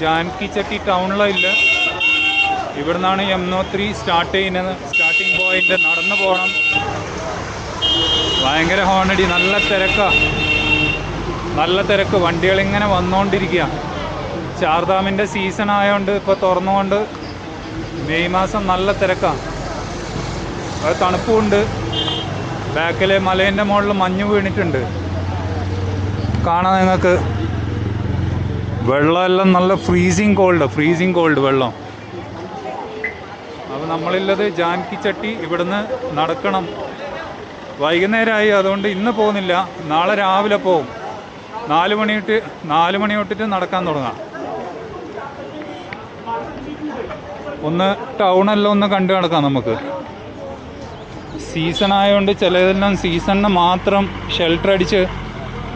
ജാൻകി ചട്ടി ടൗണിലില്ല. ഇവിടെ നിന്നാണ് യമുനോത്രി സ്റ്റാർട്ട് ചെയ്യുന്നത്. സ്റ്റാർട്ടിങ് പോയിന്റ് നടന്നു പോകണം. ഭയങ്കര ഹോണടി, നല്ല തിരക്കാണ്. നല്ല തിരക്ക്, വണ്ടികളിങ്ങനെ വന്നുകൊണ്ടിരിക്കുക. ചാർധാമിൻ്റെ സീസൺ ആയതുകൊണ്ട് ഇപ്പോൾ തുറന്നുകൊണ്ട് മെയ് മാസം നല്ല തിരക്കാണ്. അത് തണുപ്പുമുണ്ട്. ബാക്കിൽ മലേൻ്റെ മുകളിൽ മഞ്ഞ് വീണിട്ടുണ്ട്, കാണാം നിങ്ങൾക്ക്. വെള്ളമെല്ലാം നല്ല ഫ്രീസിങ് കോൾഡ് വെള്ളം. അപ്പോൾ നമ്മളുള്ളത് ജാൻകി ചട്ടി. ഇവിടുന്ന് നടക്കണം. വൈകുന്നേരമായി, അതുകൊണ്ട് ഇന്ന് പോകുന്നില്ല. നാളെ രാവിലെ പോകും. 4 മണി തൊട്ടിട്ട് നടക്കാൻ തുടങ്ങാം. ഒന്ന് ടൗണെല്ലാം ഒന്ന് കണ്ടു നടക്കാം നമുക്ക്. സീസൺ ആയതുകൊണ്ട് ചിലതെല്ലാം സീസണിന് മാത്രം ഷെൽട്ടർ അടിച്ച്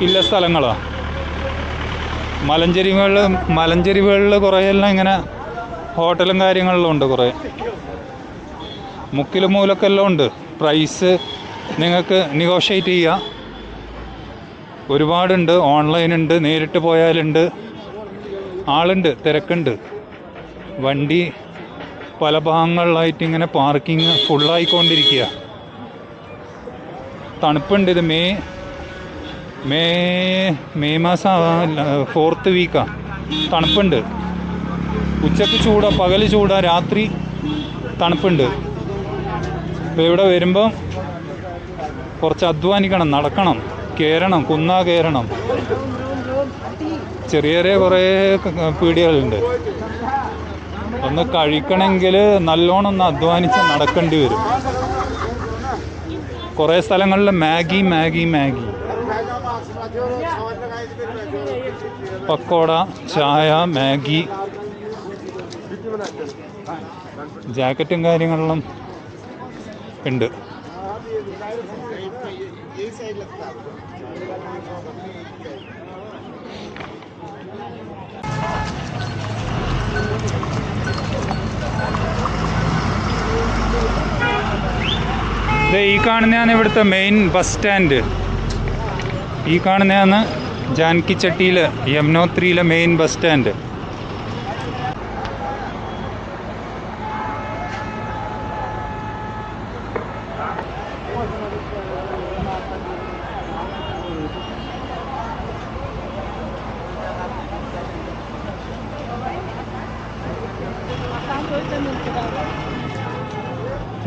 ഇല്ല സ്ഥലങ്ങളാണ്. മലഞ്ചെരിവുകളിൽ കുറേയെല്ലാം ഇങ്ങനെ ഹോട്ടലും കാര്യങ്ങളിലും ഉണ്ട്. കുറേ മുക്കിലും മൂലക്കെല്ലാം ഉണ്ട്. പ്രൈസ് നിങ്ങൾക്ക് നെഗോഷിയേറ്റ് ചെയ്യാം. ഒരുപാടുണ്ട്. ഓൺലൈനുണ്ട്, നേരിട്ട് പോയാലുണ്ട്. ആളുണ്ട്, തിരക്കുണ്ട്. വണ്ടി പല ഭാഗങ്ങളിലായിട്ട് ഇങ്ങനെ പാർക്കിങ് ഫുള്ളായിക്കൊണ്ടിരിക്കുക. തണുപ്പുണ്ട്. ഇത് മെയ് മാസം 4th വീക്കാണ്. തണുപ്പുണ്ട്. ഉച്ചക്ക് ചൂടാ, പകൽ ചൂടാ, രാത്രി തണുപ്പുണ്ട്. ഇപ്പോൾ ഇവിടെ വരുമ്പം കുറച്ച് അധ്വാനിക്കണം, നടക്കണം, കയറണം, കയറണം. ചെറിയ ചെറിയ കുറേ പീടികകളുണ്ട്. ഒന്ന് കഴിക്കണമെങ്കിൽ നല്ലോണം ഒന്ന് അധ്വാനിച്ച് നടക്കേണ്ടി വരും. കുറേ സ്ഥലങ്ങളിൽ മാഗി പക്കോട, ചായ, മാഗി, ജാക്കറ്റും കാര്യങ്ങളിലും ഉണ്ട്. ഈ കാണുന്നതാണ് ഇവിടുത്തെ മെയിൻ ബസ് സ്റ്റാൻഡ്. ഈ കാണുന്നതാണ് ജാൻകി ചട്ടിയിലെ യമുനോത്രിയിലെ മെയിൻ ബസ് സ്റ്റാൻഡ്.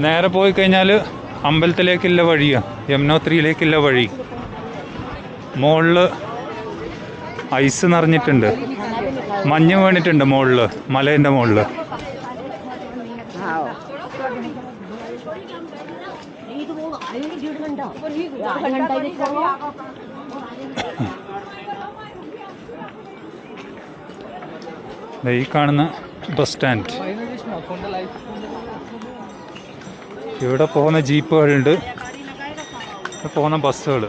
നേരെ പോയി കഴിഞ്ഞാൽ അമ്പലത്തിലേക്കുള്ള വഴിയാണ്, യമുനോത്രിയിലേക്കുള്ള വഴി. മുകളിൽ ഐസ് നിറഞ്ഞിട്ടുണ്ട്, മഞ്ഞ് വീണിട്ടുണ്ട് മുകളിൽ, മലേൻ്റെ മുകളിൽ. ഈ കാണുന്ന ബസ് സ്റ്റാൻഡ്. ഇവിടെ പോകുന്ന ജീപ്പുകളുണ്ട്, പോകുന്ന ബസ്സുകൾ.